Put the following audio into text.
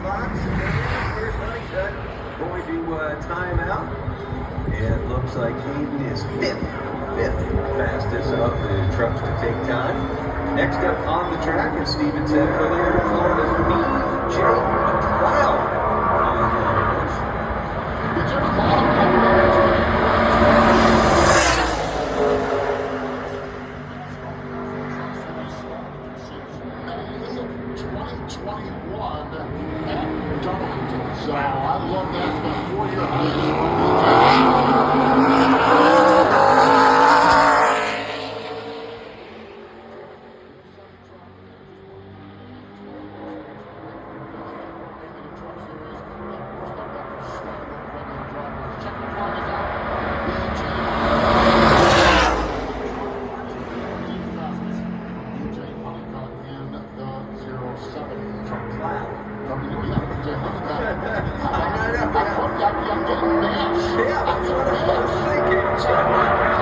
box. First uncut. Going to time out. It looks like Hayden is fifth fastest of the trucks to take time. Next up on the track, as Steven said earlier, Florida's BJ Cloud. So I love that. It's been 4 years. Yeah, that's what I was thinking.